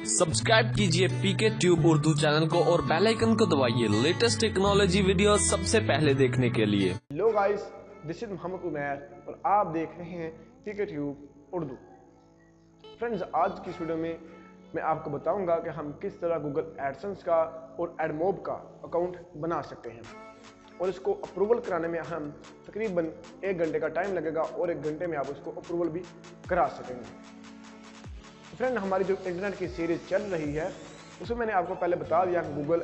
Subscribe कीजिए पीके tube Urdu channel को और बेल आइकन को दबाइए लेटेस्ट टेक्नोलॉजी वीडियो सबसे पहले देखने के लिए। Hello guys, this is Mohammad Umair और आप देख रहे हैं पीके ट्यूब उर्दू। फ्रेंड्स, आज की इस वीडियो में मैं आपको बताऊंगा कि हम किस तरह गूगल एडसेंस का और एडमोब का अकाउंट बना सकते हैं और इसको अप्रूवल कराने में हम तकरीबन 1 घंटे का टाइम लगेगा और 1 घंटे में आप उसको अप्रूवल भी करा सकेंगे। फ्रेंड, हमारी जो इंटरनेट की सीरीज चल रही है उसमें मैंने आपको पहले बता दिया कि गूगल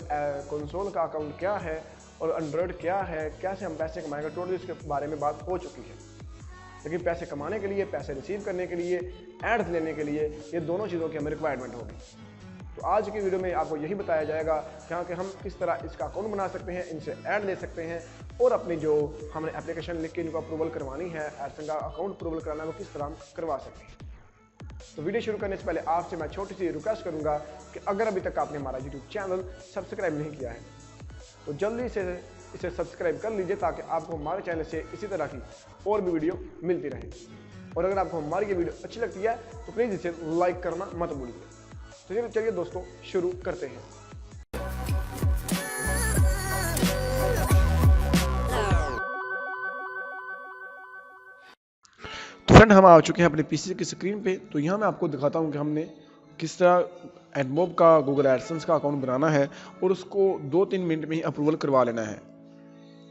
कंसोल का अकाउंट क्या है और एंड्रॉयड क्या है, कैसे हम पैसे कमाएंगे, टोटली इसके बारे में बात हो चुकी है। लेकिन पैसे कमाने के लिए, पैसे रिसीव करने के लिए, एड्स लेने के लिए, ये दोनों चीज़ों की हमें रिक्वायरमेंट होगी। तो आज की वीडियो में आपको यही बताया जाएगा कि हम किस तरह इसका अकाउंट बना सकते हैं, इनसे ऐड ले सकते हैं और अपनी जो हमने एप्लीकेशन लिख के इनको अप्रूवल करवानी है, एडसेंस का अकाउंट अप्रूवल कराना है, वो किस तरह हम करवा सकते हैं। तो वीडियो शुरू करने से पहले आपसे मैं छोटी सी रिक्वेस्ट करूंगा कि अगर अभी तक आपने हमारा यूट्यूब चैनल सब्सक्राइब नहीं किया है तो जल्दी से इसे सब्सक्राइब कर लीजिए ताकि आपको हमारे चैनल से इसी तरह की और भी वीडियो मिलती रहे। और अगर आपको हमारी ये वीडियो अच्छी लगती है तो प्लीज़ इसे लाइक करना मत भूलिए। तो चलिए दोस्तों, शुरू करते हैं। तो फ्रेंड, हम आ चुके हैं अपने पीसी की स्क्रीन पे। तो यहाँ मैं आपको दिखाता हूँ कि हमने किस तरह एडमोब का गूगल एडसेंस का अकाउंट बनाना है और उसको 2-3 मिनट में ही अप्रूवल करवा लेना है।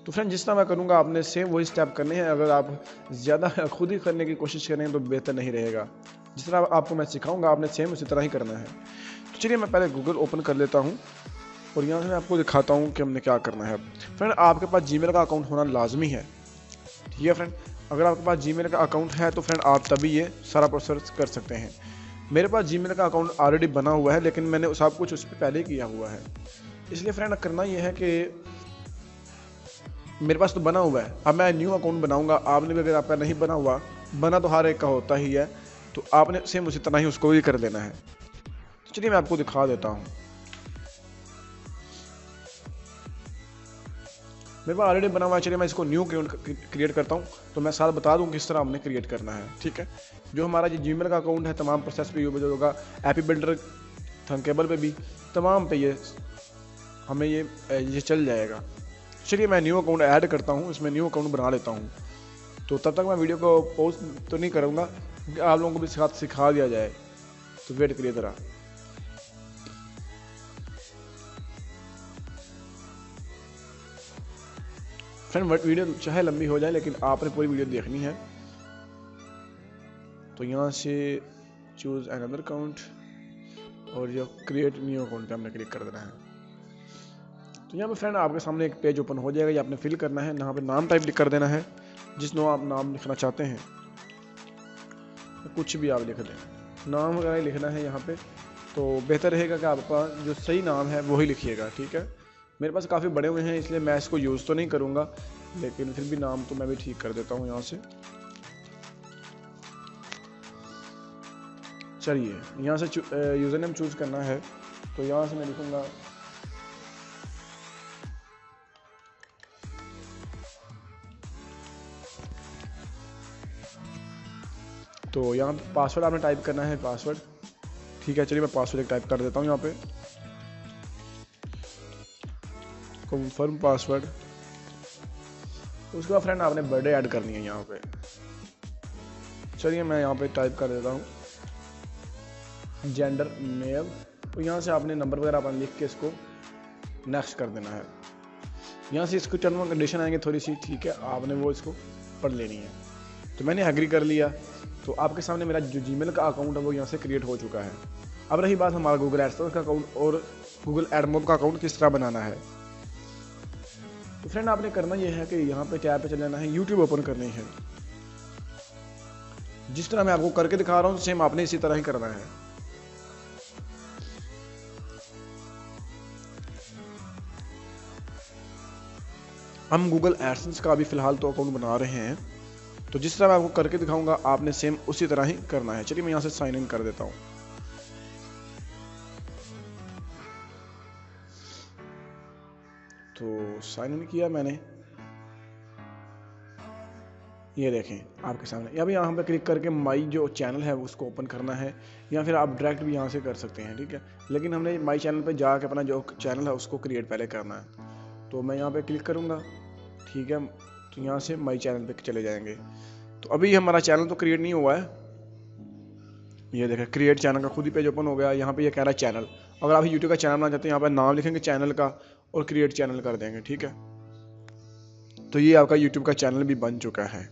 तो फ्रेंड, जिस तरह मैं करूँगा आपने सेम वही स्टेप करने हैं। अगर आप ज़्यादा खुद ही करने की कोशिश करें तो बेहतर नहीं रहेगा। जिस तरह आपको मैं सिखाऊंगा आपने सेम उसी तरह ही करना है। तो चलिए मैं पहले गूगल ओपन कर लेता हूँ और यहाँ से मैं आपको दिखाता हूँ कि हमने क्या करना है। फ्रेंड, आपके पास जीमेल का अकाउंट होना लाजमी है, ठीक है फ्रेंड। अगर आपके पास जीमेल का अकाउंट है तो फ्रेंड आप तभी ये सारा प्रोसेस कर सकते हैं। मेरे पास जीमेल का अकाउंट ऑलरेडी बना हुआ है लेकिन मैंने सब कुछ उस पर पहले किया हुआ है। इसलिए फ्रेंड करना ये है कि मेरे पास तो बना हुआ है, अब मैं न्यू अकाउंट बनाऊंगा। आपने भी अगर आपका नहीं बना हुआ, बना तो हर एक का होता ही है, तो आपने सेम उसी तरह ही उसको भी कर लेना है। तो चलिए मैं आपको दिखा देता हूँ। मेरे पास ऑलरेडी बना हुआ है। चलिए मैं इसको न्यू क्रिएट करता हूँ। तो मैं साथ बता दूँ किस तरह हमने क्रिएट करना है, ठीक है। जो हमारा जो जीमेल का अकाउंट है तमाम प्रोसेस पे यूज होगा, एपी बिल्डर, थंकेबल पे भी, तमाम पे ये हमें ये चल जाएगा। चलिए मैं न्यू अकाउंट ऐड करता हूँ, इसमें न्यू अकाउंट बना लेता हूँ। तो तब तक मैं वीडियो को पॉज तो नहीं करूँगा क्योंकि आप लोगों को भी सिखा दिया जाए, तो वेट करिए ज़रा। फ्रेंड, वीडियो चाहे लंबी हो जाए लेकिन आपने पूरी वीडियो देखनी है। तो यहाँ से चूज अनदर अकाउंट और जो क्रिएट न्यू अकाउंट पे हमने क्लिक कर देना है। तो यहाँ पे फ्रेंड आपके सामने एक पेज ओपन हो जाएगा। ये आपने फिल करना है, यहाँ पे नाम टाइप कर देना है, जिस नो आप नाम लिखना चाहते हैं, कुछ भी आप लिख दें। नाम अगर लिखना है यहाँ पे तो बेहतर रहेगा कि आपका जो सही नाम है वही लिखिएगा, ठीक है। मेरे पास काफ़ी बड़े हुए हैं इसलिए मैं इसको यूज़ तो नहीं करूँगा, लेकिन फिर भी नाम तो मैं भी ठीक कर देता हूँ यहाँ से। चलिए यहाँ से यूज़र नेम चूज़ करना है। तो यहाँ से मैं लिखूँगा तो यहाँ पे पासवर्ड आपने टाइप करना है, पासवर्ड, ठीक है। चलिए मैं पासवर्ड एक टाइप कर देता हूँ यहाँ पे, कंफर्म पासवर्ड। उसके बाद फ्रेंड आपने बर्थडे ऐड करनी है यहाँ पे। चलिए मैं यहाँ पे टाइप कर देता हूँ जेंडर मेल। तो यहाँ से आपने नंबर वगैरह अपन लिख के इसको नेक्स्ट कर देना है। यहाँ से इसको टर्म एंड कंडीशन आएंगे थोड़ी सी, ठीक है, आपने वो इसको पढ़ लेनी है। तो मैंने एग्री कर लिया। तो आपके सामने मेरा जो जीमेल का अकाउंट है वो यहाँ से क्रिएट हो चुका है। अब रही बात हमारा गूगल एडसेंस का अकाउंट और गूगल एडमोब का अकाउंट किस तरह बनाना है। तो फ्रेंड आपने करना यह है कि यहाँ पे टैब पे चले जाना है, यूट्यूब ओपन करनी है। जिस तरह मैं आपको करके दिखा रहा हूँ सेम आपने इसी तरह ही करना है। हम गूगल एडसेंस का अभी फिलहाल तो अकाउंट बना रहे हैं, तो जिस तरह मैं आपको करके दिखाऊंगा आपने सेम उसी तरह ही करना है। चलिए मैं यहाँ से साइन इन कर देता हूँ। तो साइन इन किया मैंने। ये देखें आपके सामने। या भी यहाँ पे क्लिक करके माई जो चैनल है उसको ओपन करना है, या फिर आप डायरेक्ट भी यहाँ से कर सकते हैं, ठीक है। लेकिन हमने माई चैनल पे जाके अपना जो चैनल है उसको क्रिएट पहले करना है। तो मैं यहाँ पे क्लिक करूँगा, ठीक है। तो यहाँ से माई चैनल पे चले जाएंगे। तो अभी हमारा चैनल तो क्रिएट नहीं हुआ है, ये देखें क्रिएट चैनल का खुद ही पेज ओपन हो गया। यहाँ पे ये कह रहा है चैनल। अगर आप यूट्यूब का चैनल बनाना चाहते हैं, यहाँ पर नाम लिखेंगे चैनल का और क्रिएट चैनल कर देंगे, ठीक है। तो ये आपका यूट्यूब का चैनल भी बन चुका है।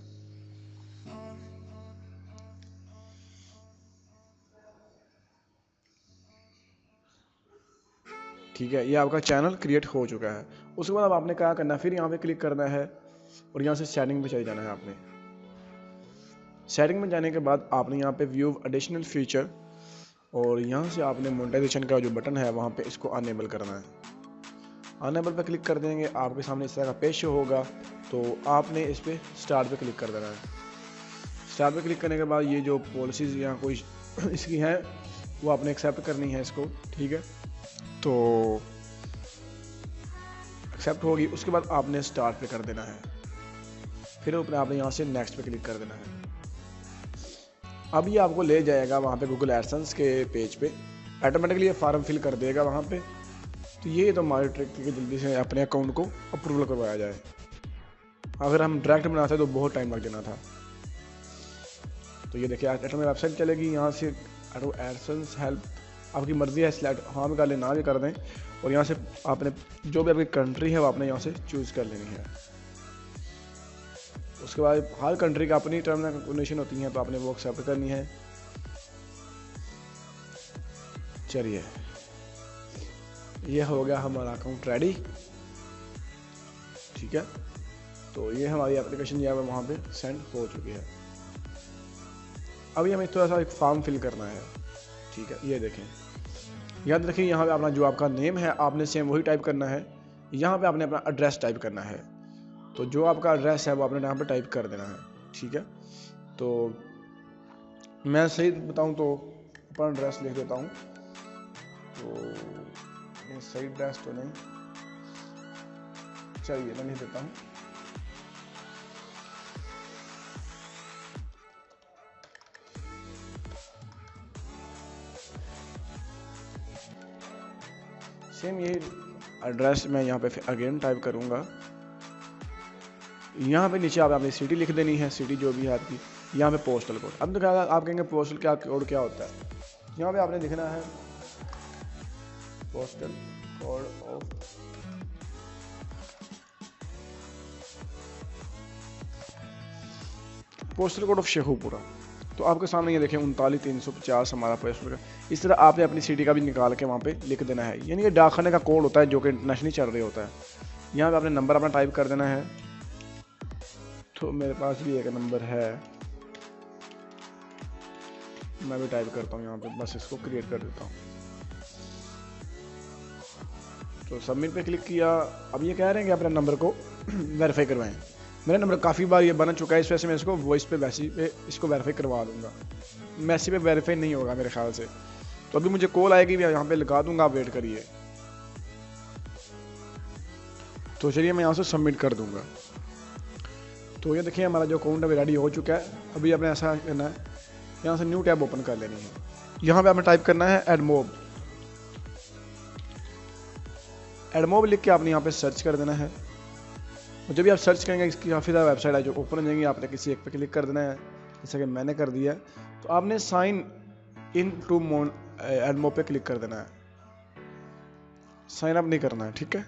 ठीक है, ये आपका चैनल क्रिएट हो चुका है। उसके बाद अब आपने क्या करना है, फिर यहाँ पे क्लिक करना है और यहाँ से सेटिंग पे चले जाना है। आपने सेटिंग में जाने के बाद आपने यहाँ पे व्यू एडिशनल फीचर और यहाँ से आपने मोनेटाइजेशन का जो बटन है वहाँ पे इसको अनेबल करना है। अनेबल पे क्लिक कर देंगे, आपके सामने इस तरह का पेज शो होगा। तो आपने इस पर स्टार्ट पे क्लिक कर देना है। स्टार्ट पे क्लिक करने के बाद ये जो पॉलिसीज़ या कोई इसकी है वो आपने एक्सेप्ट करनी है इसको, ठीक है। तो एक्सेप्ट होगी, उसके बाद आपने स्टार्ट पे कर देना है। फिर ऊपर आपने यहाँ से नेक्स्ट पे क्लिक कर देना है। अब ये आपको ले जाएगा वहाँ पे गूगल एडसेंस के पेज पे, ऑटोमेटिकली ये फॉर्म फिल कर देगा वहाँ पे। तो ये तो हमारी ट्रिक थी कि जल्दी से अपने अकाउंट को अप्रूवल करवाया जाए। अगर हम डायरेक्ट बनाते तो बहुत टाइम लग जाना था। तो ये देखिए ऑटोमेटिक वेबसाइट चलेगी। यहाँ से ऑटो एडसेंस हेल्प आपकी मर्जी है, सिलेक्ट हाँ भी कर लें ना भी कर दें। और यहाँ से आपने जो भी आपकी कंट्री है वो आपने यहाँ से चूज़ कर लेनी है। उसके बाद हर कंट्री का अपनी टर्म एंड कंडीशन होती है, तो आपने वो एक्सेप्ट करनी है। चलिए ये हो गया हमारा अकाउंट रेडी, ठीक है। तो ये हमारी एप्लीकेशन जो है वहाँ पे सेंड हो चुकी है। अभी हमें थोड़ा सा एक फॉर्म फिल करना है, ठीक है। ये देखें, याद रखिए यहाँ पे अपना जो आपका नेम है आपने सेम वही टाइप करना है। यहाँ पे आपने अपना एड्रेस टाइप करना है। तो जो आपका एड्रेस है वो आपने यहाँ पे टाइप कर देना है, ठीक है। तो मैं सही बताऊँ तो अपना एड्रेस लिख देता हूँ। तो ये सही एड्रेस तो नहीं, चलिए मैं लिख देता हूँ। सेम यही एड्रेस मैं यहाँ पे अगेन टाइप करूँगा। यहाँ पे नीचे आप अपनी सिटी लिख देनी है, सिटी जो भी है आपकी। यहाँ पे पोस्टल कोड, अब तो क्या आप कहेंगे पोस्टल क्या कोड क्या होता है। यहाँ पे आपने लिखना है पोस्टल कोड ऑफ शेखुपुरा। तो आपके सामने ये देखें 39,350 हमारा पोस्टल का। इस तरह आपने अपनी सिटी का भी निकाल के वहाँ पे लिख देना है। यानी ये डाकखाने का कोड होता है जो कि इंटरनेशनली चल रहा होता है। यहाँ पे आपने नंबर अपना टाइप कर देना है। तो मेरे पास भी एक नंबर है, मैं भी टाइप करता हूँ यहाँ पे, बस इसको क्रिएट कर देता हूँ। तो सबमिट पे क्लिक किया। अब ये कह रहे हैं कि अपने नंबर को वेरीफाई करवाएं। मेरा नंबर काफ़ी बार ये बन चुका है, इस वजह से मैं इसको वॉइस पे मैसेज पे इसको वेरीफाई करवा दूंगा। मैसेज पे वेरीफाई नहीं होगा मेरे ख्याल से। तो अभी मुझे कॉल आएगी, मैं यहाँ पे लगा दूंगा, आप वेट करिए। तो चलिए मैं यहाँ से सबमिट कर दूंगा। तो ये देखिए हमारा जो अकाउंट अभी रेडी हो चुका है। अभी आपने ऐसा करना है, यहाँ से न्यू टैब ओपन कर लेनी है। यहाँ पे आपने टाइप करना है एडमोब। एडमोब लिख के आपने यहाँ पे सर्च कर देना है। और जब भी आप सर्च करेंगे इसकी काफ़ी ज़्यादा वेबसाइट है जो ओपन हो जाएंगी, आपने किसी एक पे क्लिक कर देना है, जैसे कि मैंने कर दिया। तो आपने साइन इन टू एडमोब पे क्लिक कर देना है, साइन अप नहीं करना है, ठीक है।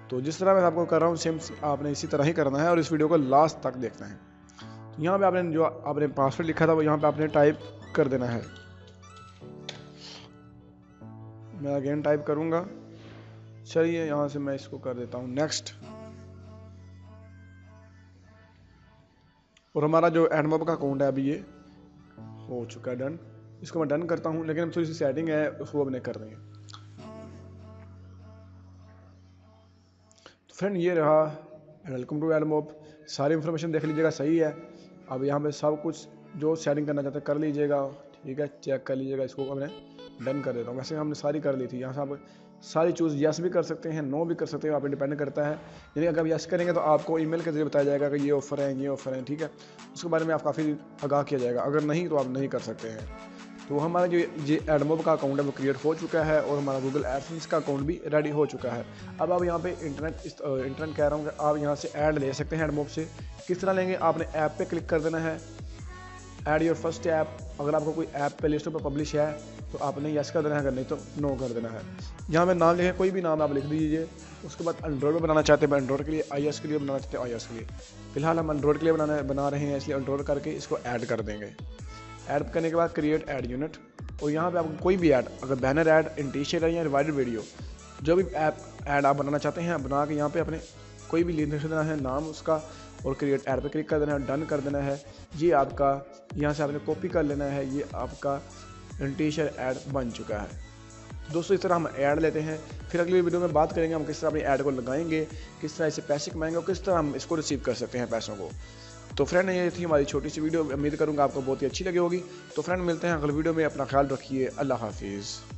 तो जिस तरह मैं आपको कर रहा हूँ सेम आपने इसी तरह ही करना है और इस वीडियो को लास्ट तक देखना है। तो यहाँ पे आपने जो आपने पासवर्ड लिखा था वो यहाँ पे आपने टाइप कर देना है। मैं अगेन टाइप करूँगा। चलिए यहाँ से मैं इसको कर देता हूँ नेक्स्ट। और हमारा जो एडमोब का अकाउंट है अभी ये हो चुका है डन। इसको मैं डन करता हूँ, लेकिन थोड़ी सी सेटिंग है उसको अब नहीं कर रही है। तो फ्रेंड ये रहा, वेलकम टू एडमोब। सारी इन्फॉर्मेशन देख लीजिएगा, सही है। अब यहाँ पे सब कुछ जो सेटिंग करना चाहते हैं कर लीजिएगा, ठीक है। चेक कर लीजिएगा, इसको हमने डन कर देता हूँ। वैसे हमने सारी कर ली थी, यहाँ से आप सारी चूज़ यस भी कर सकते हैं, नो भी कर सकते हैं, आप पे डिपेंड करता है। यानी अगर आप यस करेंगे तो आपको ईमेल के जरिए बताया जाएगा कि ये ऑफ़र है, ये ऑफ़र है, ठीक है, उसके बारे में आप काफ़ी आगाह किया जाएगा। अगर नहीं तो आप नहीं कर सकते हैं। तो हमारा जो ये एडमोब का अकाउंट है वो क्रिएट हो चुका है और हमारा गूगल एडसेंस का अकाउंट भी रेडी हो चुका है। अब आप यहाँ पे इंटरनेट कह रहा हूँ कि आप यहाँ से ऐड ले सकते हैं एडमोब से। किस तरह लेंगे, आपने ऐप पे क्लिक कर देना है, ऐड योर फर्स्ट ऐप। अगर आपको कोई ऐप प्ले स्टोर पर पब्लिश है तो आपने यस कर देना है, अगर नहीं तो नो कर देना है। यहाँ में नाम लिखे, कोई भी नाम आप लिख दीजिए। उसके बाद एंड्रॉइड में बनाना चाहते हैं एंड्रॉइड के लिए, iOS के लिए बनाना चाहते हैं iOS के लिए। फिलहाल हम एंड्रॉइड के लिए बना रहे हैं, इसलिए एंड्रॉइड करके इसको ऐड कर देंगे। ऐड करने के बाद क्रिएट ऐड यूनिट, और यहाँ पे आपको कोई भी ऐड, अगर बैनर ऐड, इन टी शर्ट या डिवाइडेड वीडियो, जो भी ऐड आप बनाना चाहते हैं बना के यहाँ पे अपने कोई भी लिख देना है नाम उसका, और क्रिएट ऐड पे क्लिक कर देना है, डन कर देना है। ये आपका यहाँ से आपने कॉपी कर लेना है, ये आपका इन टी शर्ट ऐड बन चुका है। दोस्तों इस तरह हम ऐड लेते हैं। फिर अगली वीडियो में बात करेंगे हम किस तरह अपनी ऐड को लगाएंगे, किस तरह इसे पैसे कमाएंगे और किस तरह हम इसको रिसीव कर सकते हैं पैसों को। तो फ्रेंड ये थी हमारी छोटी सी वीडियो, उम्मीद करूँगा आपको बहुत ही अच्छी लगी होगी। तो फ्रेंड मिलते हैं अगली वीडियो में, अपना ख्याल रखिए, अल्लाह हाफिज़।